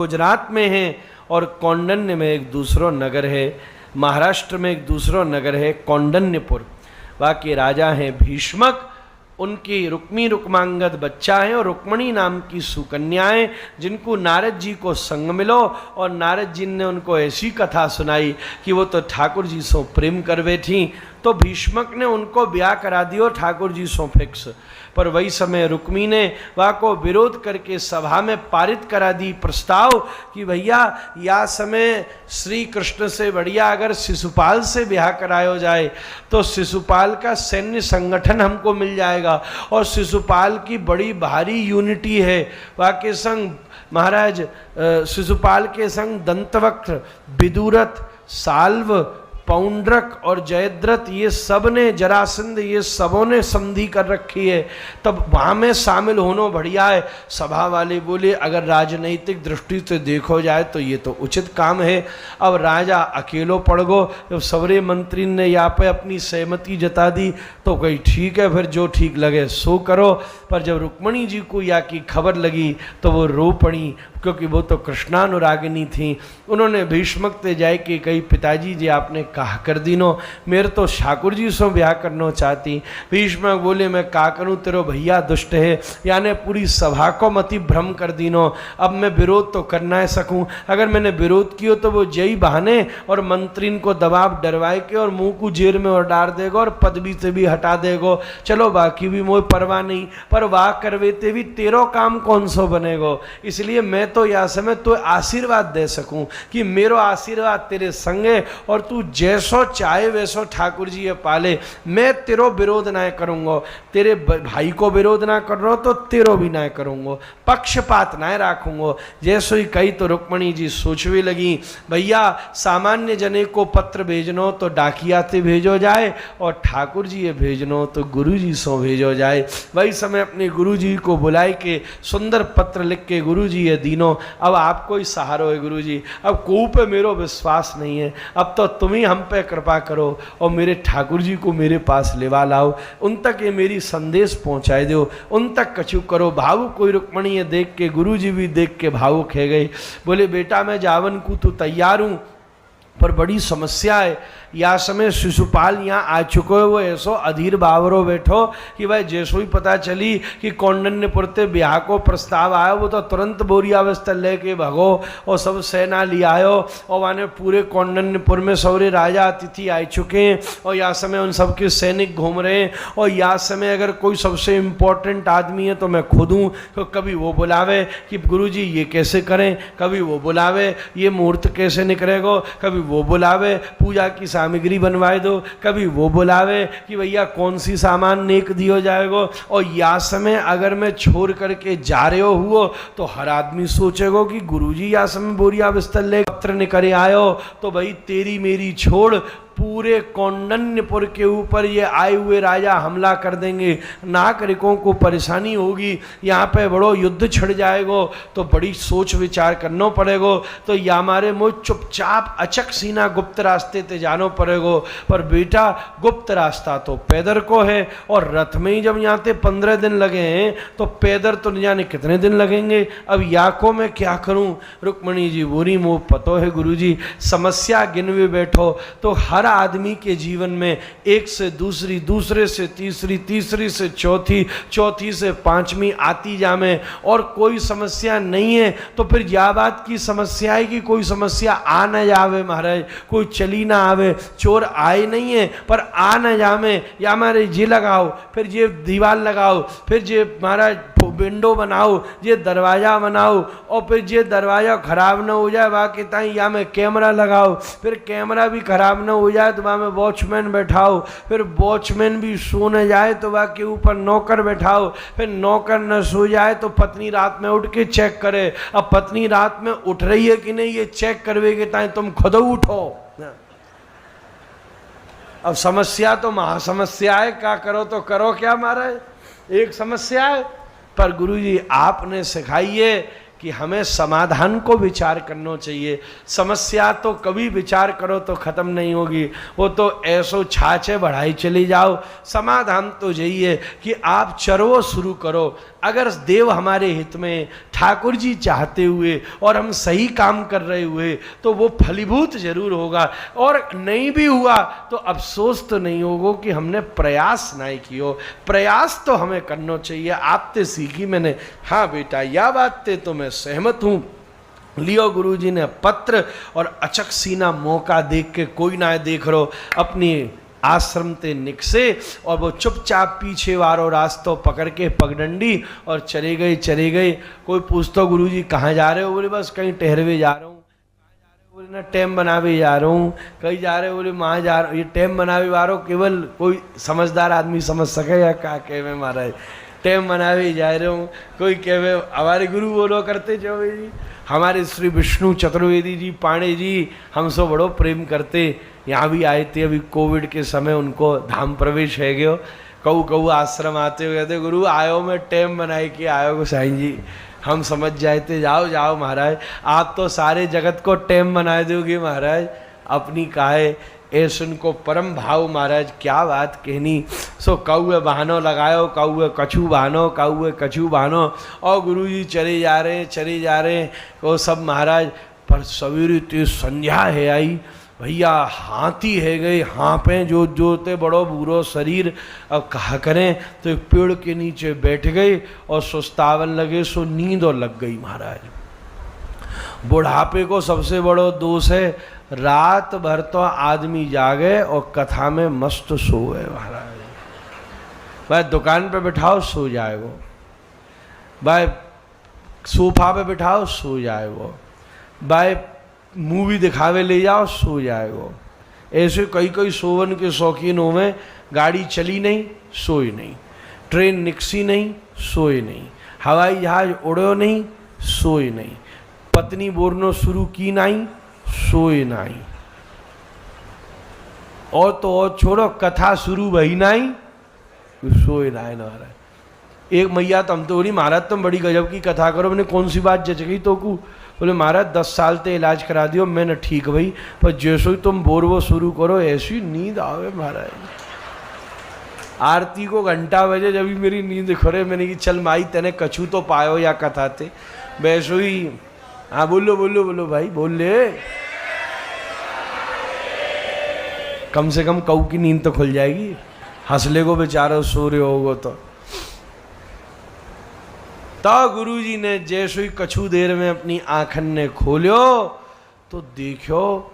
गुजरात में है और कौंडन्य में एक दूसरो नगर है, महाराष्ट्र में एक दूसरो नगर है कौंडन्यपुर। वहाँ के राजा हैं भीष्मक, उनकी रुक्मी रुक्मांगद बच्चा है और रुक्मणी नाम की सुकन्याएं, जिनको नारद जी को संग मिलो और नारद जी ने उनको ऐसी कथा सुनाई कि वो तो ठाकुर जी सो प्रेम कर बैठी, तो भीष्मक ने उनको ब्याह करा दियो ठाकुर जी सो फिक्स। पर वही समय रुक्मी ने वहाँ को विरोध करके सभा में पारित करा दी प्रस्ताव कि भैया या समय श्री कृष्ण से बढ़िया अगर शिशुपाल से ब्याह करायो जाए तो शिशुपाल का सैन्य संगठन हमको मिल जाएगा और शिशुपाल की बड़ी भारी यूनिटी है। वहाँ के संग महाराज शिशुपाल के संग दंतवक्र, विदुरथ, साल्व, पौंड्रक और जयद्रथ, ये सब ने, जरासंध, ये सबों ने संधि कर रखी है, तब वहाँ में शामिल होना बढ़िया है। सभा वाले बोले अगर राजनैतिक दृष्टि से देखो जाए तो ये तो उचित काम है। अब राजा अकेलो पड़ गो, जब सवरे मंत्री ने यहाँ पे अपनी सहमति जता दी तो कही ठीक है, फिर जो ठीक लगे सो करो। पर जब रुक्मणी जी को या की खबर लगी तो वो रो पड़ी, क्योंकि वो तो कृष्णानुरागिनी थी। उन्होंने भीष्मक ते जाए कि कही पिताजी जी आपने कहा कर दीनो, मेरे तो ठाकुर जी सो ब्याह करना चाहती। भीष्मक बोले मैं का करूँ, तेरो भैया दुष्ट है, यानी पूरी सभा को मति भ्रम कर दीनो। अब मैं विरोध तो करना है सकूँ, अगर मैंने विरोध किया तो वो जय बहाने और मंत्रीन को दबाव डरवाए के और मुंह को जेल में और डाल देगा और पदवी से भी हटा देगा। चलो बाकी भी मोह परवाह नहीं, पर वाह करवेते भी तेरो काम कौन सो बनेगो। इसलिए मैं तो या समय तो आशीर्वाद दे सकूं कि मेरो आशीर्वाद तेरे संगे और तू जैसो चाहे वैसो ठाकुर जी ये पाले। मैं तेरो विरोध ना करूंगा, तेरे भाई को विरोध ना कर रहा तो तेरो भी ना करूंगा, पक्षपात ना रखूंगा। जैसो ही कही तो रुक्मणी जी सोचने लगी, भैया सामान्य जने को पत्र भेजनो तो डाकिया से भेजो जाए और ठाकुर जी ये भेजनो तो गुरु जी सो भेजो जाए। वही समय अपने गुरु जी को बुलाए के सुंदर पत्र लिख के गुरु जी ये दीनो, अब आपको ही सहारो है गुरु जी, अब को पे मेरो विश्वास नहीं है, अब तो तुम ही हम पे कृपा करो और मेरे ठाकुर जी को मेरे पास लेवा लाओ, उन तक ये मेरी संदेश पहुंचाए दो, उन तक कछु करो। भावुक कोई रुक्मणी ये देख के, गुरु जी भी देख के भावुक है गए। बोले बेटा मैं जावन को तो तैयार हूँ, पर बड़ी समस्या है। या समय शिशुपाल यहाँ आ चुको है, वो ऐसो अधीर बावरो बैठो कि भाई जैसो ही पता चली कि कौंडन्यपुर ते ब्याह को प्रस्ताव आया, वो तो तुरंत बोरियावस्था लेके भगो और सब सेना ले आयो और माने पूरे कौंडन्यपुर में सौरे राजा अतिथि आ चुके हैं और या समय उन सबके सैनिक घूम रहे हैं। और या समय अगर कोई सबसे इम्पोर्टेंट आदमी है तो मैं खुद हूँ, तो कभी वो बुलावे कि गुरुजी ये कैसे करें, कभी वो बुलावे ये मुहूर्त कैसे निकलेगा, कभी वो बुलावे पूजा की सामग्री बनवाए दो, कभी वो बुलावे कि भैया कौन सी सामान नेक दियो जाएगा। और या समय अगर मैं छोड़ करके जा रहे हुआ तो हर आदमी सोचेगा कि गुरुजी या समय बोरिया बिस्तर ले पत्र निकले आयो, तो भाई तेरी मेरी छोड़ पूरे कौंडन्यपुर के ऊपर ये आए हुए राजा हमला कर देंगे, नागरिकों को परेशानी होगी, यहाँ पे बड़ो युद्ध छिड़ जाएगा, तो बड़ी सोच विचार करना पड़ेगा। तो या हमारे मुझ चुपचाप अचक सीना गुप्त रास्ते ते जानो पड़ेगा। पर बेटा गुप्त रास्ता तो पैदल को है और रथ में ही जब यहाँ ते 15 दिन लगे हैं तो पैदल तो नहीं जाने कितने दिन लगेंगे। अब या को मैं क्या करूँ। रुक्मणी जी बोरी मुँह पतो है गुरु जी, समस्या गिनवे बैठो तो हर आदमी के जीवन में एक से दूसरी, दूसरे से तीसरी, तीसरी से चौथी, चौथी से पांचवी आती जामे और कोई समस्या नहीं है तो फिर यह बात की समस्या है कि कोई समस्या आ न जावे महाराज, कोई चली ना आवे, चोर आए नहीं है पर आ न जामे, या हमारे जी लगाओ, फिर ये दीवार लगाओ, फिर ये महाराज विंडो बनाओ, ये दरवाज़ा बनाओ और फिर ये दरवाज़ा खराब ना हो जाए बाकी ताई या में कैमरा लगाओ, फिर कैमरा भी खराब ना हो जाए तो वहाँ में वॉचमैन बैठाओ, फिर वॉचमैन भी सो न जाए तो वहाँ के ऊपर नौकर बैठाओ, फिर नौकर न सो जाए तो पत्नी रात में उठ के चेक करे, अब पत्नी रात में उठ रही है कि नहीं ये चेक करवेगे ताई तुम खुद उठो। अब समस्या तो महासमस्या है, क्या करो तो करो क्या महाराज, एक समस्या है। पर गुरुजी आपने सिखाइए कि हमें समाधान को विचार करना चाहिए। समस्या तो कभी विचार करो तो खत्म नहीं होगी, वो तो ऐसो छाछे बढ़ाई चली जाओ। समाधान तो यही है कि आप चरवो शुरू करो। अगर देव हमारे हित में, ठाकुर जी चाहते हुए और हम सही काम कर रहे हुए तो वो फलीभूत जरूर होगा, और नहीं भी हुआ तो अफसोस तो नहीं होगा कि हमने प्रयास नहीं कियो। प्रयास तो हमें करना चाहिए। आपते सीखी मैंने, हाँ बेटा यह बात ते तो मैं सहमत हूँ। लियो गुरुजी ने पत्र, और अचक सीना मौका देख के, कोई ना देख रो, अपनी आश्रम ते निकसे और वो चुपचाप पीछे वारो रास्तों पकड़ के पगडंडी और चले गए। कोई पूछतो गुरुजी कहाँ जा रहे हो? बोले बस कहीं ठहरवे जा रहा हूँ। बोले ना टैम बनावे जा रहा हूँ। कहीं जा रहे हो? बोले वहाँ जा रहा हूँ। ये टैम बनावे वारो केवल कोई समझदार आदमी समझ सके या क्या कहे महाराज, टैम बनावे जा रहे हूँ। कोई कहे हमारे गुरु बोलो करते जो जी, हमारे श्री विष्णु चतुर्वेदी जी पांडे जी हमसे बड़ो प्रेम करते, यहाँ भी आए थे अभी कोविड के समय, उनको धाम प्रवेश है गयो। कहू आश्रम आते हुए कहते गुरु आयो मैं टैम बनाए कि आयो गोसाई जी। हम समझ जाए थे जाओ महाराज, आप तो सारे जगत को टैम बना दोगे महाराज, अपनी काहे ऐसे उनको परम भाव महाराज, क्या बात कहनी। सो कौए बहानो लगायो, कौए कछू बहानो, और गुरुजी चले जा रहे वो सब महाराज। पर सवेरे ते संध्या है आई भैया, हाथी है गए, हाँ पे जो ते बड़ो बुरो शरीर। अब कहा करें तो एक पेड़ के नीचे बैठ गए और सुस्तावन लगे, सो नींद और लग गई महाराज। बुढ़ापे को सबसे बड़ो दोष है, रात भर तो आदमी जागे और कथा में मस्त सोए महाराज। भाई दुकान पे बिठाओ सो जाए वो, भाई सोफा पे बिठाओ सो जाए वो, भाई मूवी दिखावे ले जाओ सो जाए वो। ऐसे कई सोवन के शौकीन हो में, गाड़ी चली नहीं सोई नहीं, ट्रेन निकसी नहीं सोई नहीं, हवाई जहाज उड़ो नहीं सोई नहीं, पत्नी बोरनो शुरू की नहीं सोई नहीं, और तो और छोड़ो कथा शुरू भई नहीं सोई नहीं महाराज। एक मैया तो हम तो बोली महाराज तुम बड़ी गजब की कथा करो। मैंने कौन सी बात जच गई तो को? बोले महाराज 10 साल ते इलाज करा दियो मैंने, ठीक भाई, पर जैसो ही तुम बोरवो शुरू करो ऐसी नींद आवे महाराज। आरती को घंटा बजे जब भी मेरी नींद खुरे, मैंने कि चल माई तेने कछू तो पायो या कथा थे वैसो ही। हाँ बोलो भाई बोल ले, कम से कम कऊ की नींद तो खुल जाएगी। हंसले को बेचारा सो रहे होगो तो गुरुजी ने जैसे ही कछु देर में अपनी आंखन ने खोलियो तो देखो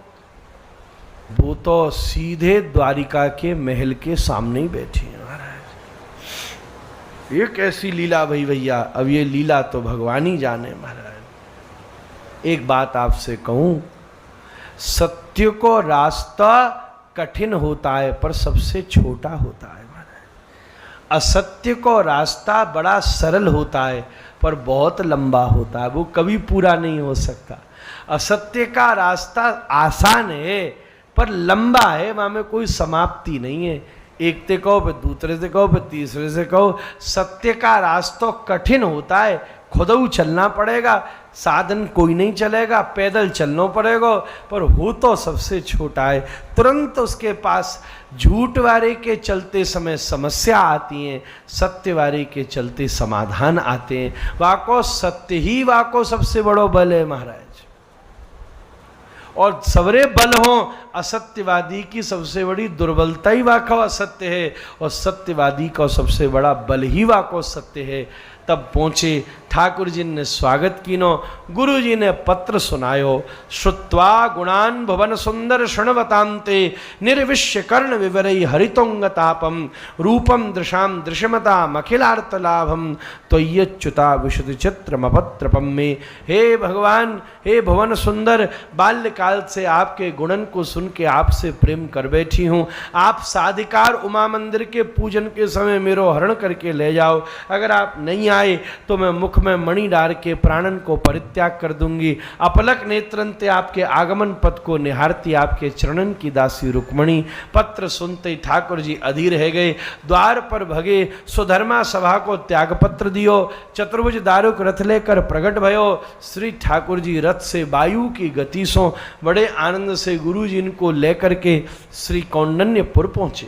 वो तो सीधे द्वारिका के महल के सामने ही बैठी है महाराज। ये कैसी लीला भाई भैया, अब ये लीला तो भगवान ही जाने महाराज। एक बात आपसे कहूं, सत्य को रास्ता कठिन होता है पर सबसे छोटा होता है महाराज। असत्य को रास्ता बड़ा सरल होता है पर बहुत लंबा होता है, वो कभी पूरा नहीं हो सकता। असत्य का रास्ता आसान है पर लंबा है, वहाँ में कोई समाप्ति नहीं है। एक से कहो फिर दूसरे से कहो फिर तीसरे से कहो। सत्य का रास्ता कठिन होता है, खुद चलना पड़ेगा, साधन कोई नहीं चलेगा, पैदल चलना पड़ेगा, पर हो तो सबसे छोटा है। तुरंत उसके पास झूठ वारे के चलते समय समस्या आती हैं, सत्य वारे के चलते समाधान आते हैं। वाको सत्य ही वाको सबसे बड़ो बल है महाराज। और सवरे बल हो, असत्यवादी की सबसे बड़ी दुर्बलता ही वाको असत्य है, और सत्यवादी का सबसे बड़ा बल ही वाको सत्य है। तब पहुँचे ठाकुर जी ने स्वागत कीनो, गुरु जी ने पत्र सुनायो। श्रुत्वा गुणान भवन सुंदर शृण्वतांते निर्विश्य कर्ण विवरई हरितोंगतापम रूपम दृशाम दृश्यमता मखिलार्तलाभम त्वय्यच्युता विशुद्ध चित्रमपत्रपम में। हे भगवान, हे भवन सुंदर, बाल्यकाल से आपके गुणन को सुन के आपसे प्रेम कर बैठी हूँ। आप साधिकार उमा मंदिर के पूजन के समय मेरो हरण करके ले जाओ। अगर आप नहीं आए तो मैं मुख मुख में मणि डार के प्राणन को परित्याग कर दूंगी। अपलक नेत्रंते आपके आगमन पथ को निहारती आपके चरणन की दासी रुक्मणी। पत्र सुनते ठाकुर जी अधीर रह गए, द्वार पर भगे, सुधर्मा सभा को त्याग पत्र दियो, चतुर्भुज दारुक रथ लेकर प्रकट भयो। श्री ठाकुर जी रथ से वायु की गति सो बड़े आनंद से गुरु जी इनको लेकर के श्री कौंडन्यपुर पहुंचे।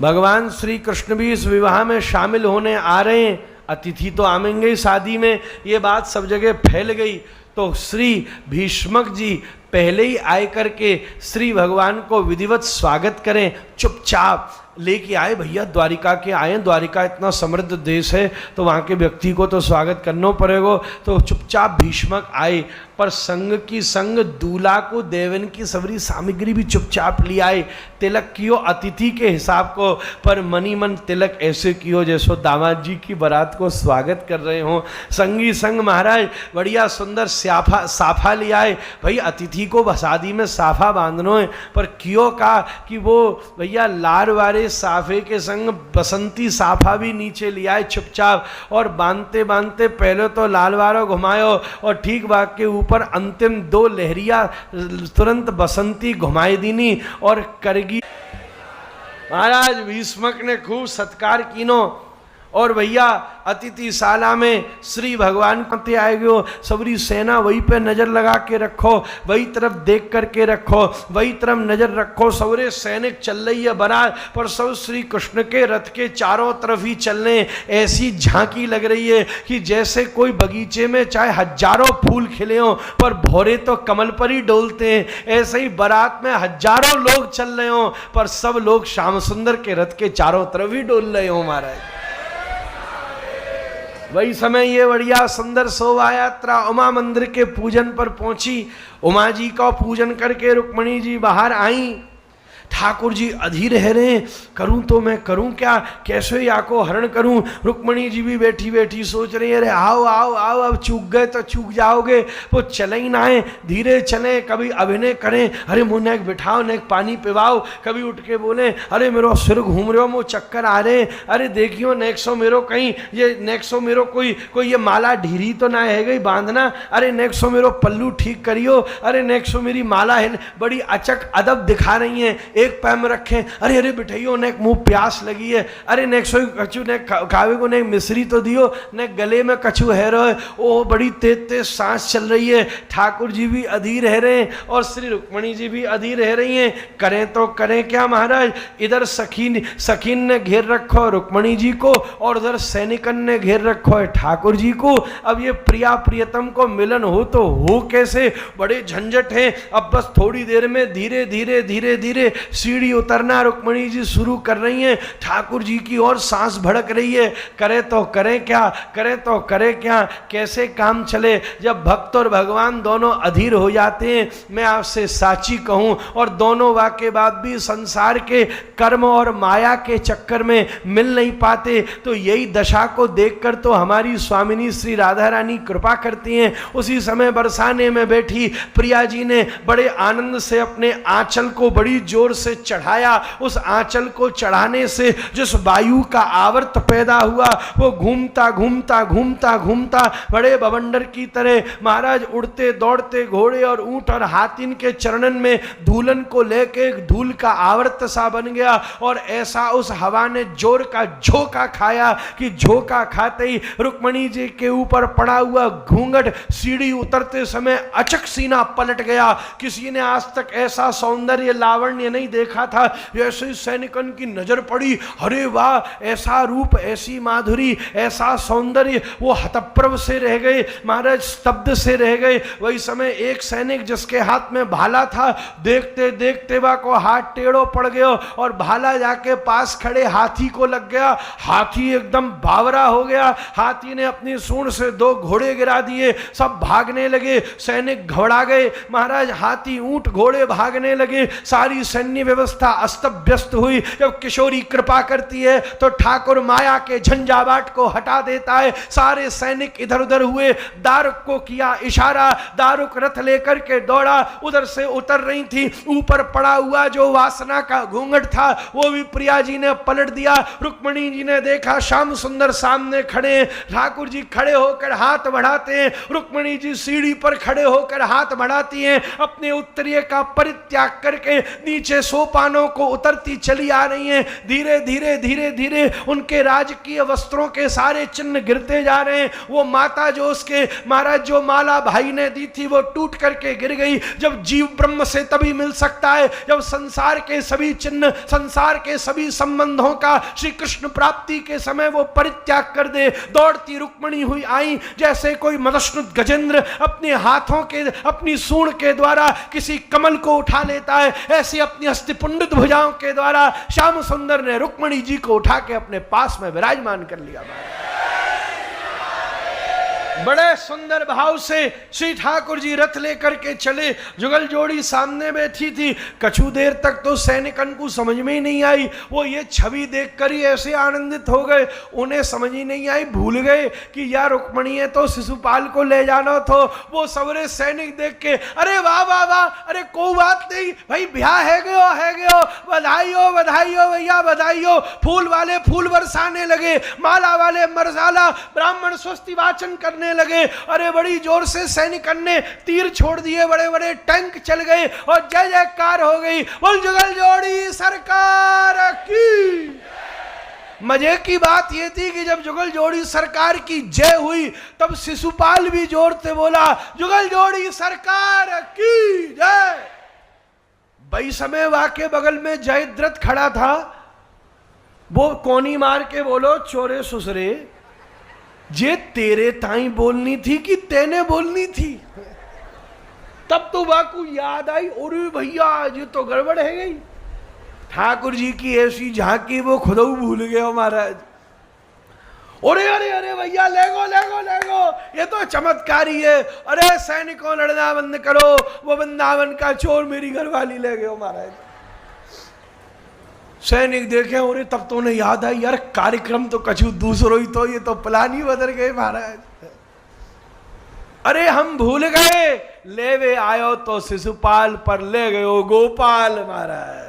भगवान श्री कृष्ण भी इस विवाह में शामिल होने आ रहे हैं। अतिथि तो आएंगे शादी में, ये बात सब जगह फैल गई। तो श्री भीष्मक जी पहले ही आए करके श्री भगवान को विधिवत स्वागत करें। चुपचाप लेके आए, भैया द्वारिका के आए, द्वारिका इतना समृद्ध देश है तो वहाँ के व्यक्ति को तो स्वागत करना पड़ेगा। तो चुपचाप भीष्मक आए, पर संग की संग दूल्हा को देवन की सबरी सामग्री भी चुपचाप ले आए। तिलक कियो अतिथि के हिसाब को, पर मनी मन तिलक ऐसे कियो जैसो दामाद जी की बारात को स्वागत कर रहे हो। संगी संग महाराज बढ़िया सुंदर साफा ले आए। भाई अतिथि को शादी में साफा बांधना है, पर क्यों कहा कि वो भैया लार वाले साफे के संग बसंती साफा भी नीचे ले आए चुपचाप, और बांधते बांधते पहले तो लाल वारो घुमायो और ठीक बाग के ऊपर अंतिम 2 लहरिया तुरंत बसंती घुमाई दीनी और करगी। महाराज भीष्मक ने खूब सत्कार कीनो, और भैया अतिथिशाला में श्री भगवान कते आए गयो। सबरी सेना वही पे नजर लगा के रखो, वही तरफ देख करके रखो, वही तरफ नजर रखो। सबरे सैनिक चल रही है बारात, पर सब श्री कृष्ण के रथ के चारों तरफ ही चलने। ऐसी झांकी लग रही है कि जैसे कोई बगीचे में चाहे हजारों फूल खिले हों, पर भौरे तो कमल पर ही डोलते हैं। ऐसे ही बारात में हजारों लोग चल रहे हों, पर सब लोग श्याम सुंदर के रथ के चारों तरफ ही डोल रहे हों महाराज। वही समय ये बढ़िया सुंदर शोभा यात्रा उमा मंदिर के पूजन पर पहुंची। उमा जी का पूजन करके रुक्मणी जी बाहर आई। ठाकुर जी अधीर रह रहे हैं, करूं तो मैं करूं क्या, कैसे या को हरण करूं। रुक्मणी जी भी बैठी बैठी सोच रही है, अरे आओ आओ आओ, अब चूक गए तो चूक जाओगे। वो चले ही ना है, धीरे चले, कभी अभिनय करें, अरे मुँह नेक बिठाओ, नेक पानी पिवाओ, कभी उठ के बोले, अरे मेरो सिर घूम रहे हो, मुँह चक्कर आ रहे हैं, अरे देखियो नेक सो मेरो कहीं ये नेक सो मेरो कोई ये माला ढीरी तो ना है गई बांधना, अरे नेक सो मेरो पल्लू ठीक करियो, अरे नेक सो मेरी माला है। बड़ी अचक अदब दिखा रही हैं, एक पैर में रखें, अरे अरे बिठाइयो, नेक मुंह प्यास लगी है, अरे नेक सोई कछु ने खावे को नेक मिश्री तो दियो, ने गले में कछु है रहे। ओ बड़ी तेज तेज सांस चल रही है। ठाकुर जी भी अधीर रह रहे हैं और श्री रुक्मणी जी भी अधीर रह रही हैं। करें तो करें क्या महाराज। इधर सखीन ने घेर रखो है रुक्मणी जी को, और उधर सैनिकन ने घेर रखो है ठाकुर जी को। अब ये प्रिया प्रियतम को मिलन हो तो हो कैसे, बड़े झंझट हैं। अब बस थोड़ी देर में धीरे धीरे धीरे धीरे सीढ़ी उतरना रुक्मणी जी शुरू कर रही हैं। ठाकुर जी की ओर सांस भड़क रही है। करे तो करें क्या, करे तो करें क्या, कैसे काम चले जब भक्त और भगवान दोनों अधीर हो जाते हैं। मैं आपसे साची कहूं, और दोनों वाके बाद भी संसार के कर्म और माया के चक्कर में मिल नहीं पाते, तो यही दशा को देखकर तो हमारी स्वामिनी श्री राधा रानी कृपा करती हैं। उसी समय बरसाने में बैठी प्रिया जी ने बड़े आनंद से अपने आंचल को बड़ी जोर से चढ़ाया। उस आंचल को चढ़ाने से जिस वायु का आवर्त पैदा हुआ, वो घूमता घूमता घूमता घूमता बड़े बवंडर की तरह महाराज उड़ते दौड़ते घोड़े और ऊंट और हाथिन के चरणन में धूलन को लेके धूल का आवर्त सा बन गया। और ऐसा उस हवा ने जोर का झोंका खाया कि झोंका खाते ही रुक्मणी जी के ऊपर पड़ा हुआ घूंघट सीढ़ी उतरते समय अचक सीना पलट गया। किसी ने आज तक ऐसा सौंदर्य लावण्य नहीं देखा था। जैसे सैनिकन की नजर पड़ी, अरे वाह, ऐसा रूप, ऐसी माधुरी, ऐसा सौंदर्य, वो हतप्रभ से रह गए महाराज, स्तब्ध से रह गए। वही समय एक सैनिक जिसके हाथ में भाला था, देखते देखते वह को हाथ टेढ़ो पड़ गया और भाला जाके पास खड़े हाथी को लग गया। हाथी एकदम बावरा हो गया। हाथी ने अपनी सूंड से 2 घोड़े गिरा दिए, सब भागने लगे। सैनिक घबरा गए महाराज, हाथी ऊंट घोड़े भागने लगे। सारी सैन्य अन्य व्यवस्था अस्त व्यस्त हुई। जब किशोरी कृपा करती है तो ठाकुर माया के झंझावाट को हटा देता है। सारे सैनिक इधर उधर हुए, दारुक को किया इशारा, दारुक रथ लेकर के दौड़ा। उधर से उतर रही थी, ऊपर पड़ा हुआ जो वासना का घूंघट था वो भी प्रिया जी ने पलट दिया। रुक्मणी जी ने देखा श्याम सुंदर सामने खड़े हैं। ठाकुर जी खड़े होकर हाथ बढ़ाते हैं, रुक्मणी जी सीढ़ी पर खड़े होकर हाथ बढ़ाती हैं। अपने उत्तरीय का परित्याग करके नीचे सोपानों को उतरती चली आ रही हैं। धीरे धीरे धीरे धीरे उनके राजकीय वस्त्रों के सारे चिन्ह गिरते जा रहे हैं। वो माता जो उसके महाराज जो माला भाई ने दी थी वो टूट करके गिर गई। जब जीव ब्रह्म से तभी मिल सकता है जब संसार के सभी चिन्ह, संसार के सभी संबंधों का श्री कृष्ण प्राप्ति के समय वो परित्याग कर दे। दौड़ती रुक्मणी हुई आई, जैसे कोई मदश्नुत गजेंद्र अपने हाथों के, अपनी सूंड के द्वारा किसी कमल को उठा लेता है, ऐसी अपनी अस्थिपुंडित भुजाओं के द्वारा श्याम सुंदर ने रुक्मणी जी को उठा के अपने पास में विराजमान कर लिया। बड़े सुंदर भाव से श्री ठाकुर जी रथ लेकर के चले। जुगल जोड़ी सामने बैठी थी। कछु देर तक तो सैनिकन को समझ में ही नहीं आई। वो ये छवि देखकर ही ऐसे आनंदित हो गए, उन्हें समझ ही नहीं आई, भूल गए कि यार रुक्मणी है तो शिशुपाल को ले जाना। तो वो सबरे सैनिक देख के अरे वाह वाह वाह, अरे कोई बात नहीं भाई, ब्याह है गयो, बधाई हो भैया बधाई हो। फूल वाले फूल बरसाने लगे, माला वाले मरसाला, ब्राह्मण स्वस्ति वाचन करने लगे। अरे बड़ी जोर से सैनिकन ने तीर छोड़ दिए, बड़े बड़े टैंक चल गए और जय जयकार हो गई। बोल जुगल जोड़ी सरकार की। मजे की बात यह थी कि जब जुगल जोड़ी सरकार की जय हुई तब शिशुपाल भी जोर से बोला जुगल जोड़ी सरकार की जय। भाई समय वाके बगल में जयद्रथ खड़ा था। वो कोनी मार के बोलो चोरे सुसरे, जे तेरे ताई बोलनी थी कि तेने बोलनी थी। तब तो वाकू याद आई, अरे भैया ये तो गड़बड़ है गई। ठाकुर जी की ऐसी झांकी वो खुद भूल गए महाराज। अरे अरे अरे भैया लेगो, ये तो चमत्कारी है। अरे सैनिकों लड़ना बंद करो, वो वृंदावन का चोर मेरी घरवाली ले गए महाराज। सैनिक देखे, अरे तब तो उन्हें याद आई यार कार्यक्रम तो कछु दूसरो ही तो, ये तो प्लान ही बदल गए महाराज। अरे हम भूल गए, लेवे आयो तो शिशुपाल पर ले गयो गोपाल महाराज।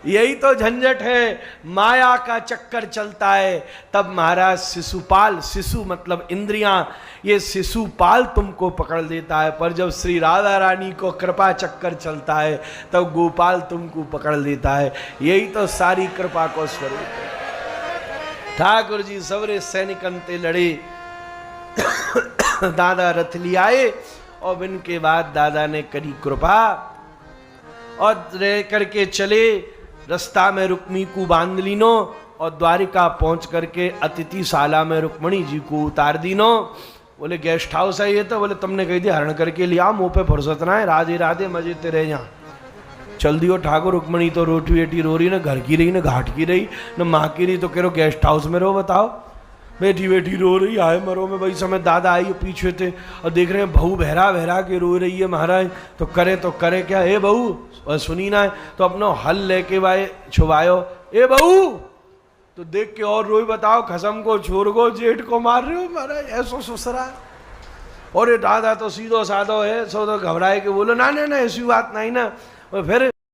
यही तो झंझट है, माया का चक्कर चलता है। तब महाराज शिशुपाल, शिशु मतलब इंद्रियां, ये शिशुपाल तुमको पकड़ लेता है। पर जब श्री राधा रानी को कृपा चक्कर चलता है तब गोपाल तुमको पकड़ लेता है। यही तो सारी कृपा को स्वरूप है। ठाकुर जी सबरे सैनिकन ते लड़े। दादा रथ ले आए और इनके बाद दादा ने करी कृपा और रह करके चले। रास्ता में रुक्मी को बांध लीनो और द्वारिका पहुंच करके अतिथिशाला में रुक्मणी जी को उतार दीनो। बोले गेस्ट हाउस है ये तो। बोले तुमने कही थी हरण करके लिया, मुंह पे फुर्सत ना है, राधे राधे मजे तेरे यहाँ। चल दियो ठाकुर, रुक्मणी तो रोटी वेटी रो रही, ना घर की रही, ना घाट की रही, ना माँ की रही, तो कह रो गेस्ट हाउस में रहो। बताओ बेटी बेटी रो रही, आए मरो में। भाई समय दादा आई पीछे थे और देख रहे हैं बहू बहरा बहरा के रो रही है महाराज। तो करे क्या, ए बहू सुनी ना है तो अपना हल लेके भाई छुबायो, ए बहू तो देख के और रोई। बताओ खसम को छोड़ को जेठ को मार रहे हो महाराज, ऐसो ससुरा। और ये दादा तो सीधो साधो है, सो तो घबराए के बोलो ना ना ना ऐसी बात नहीं ना। और फिर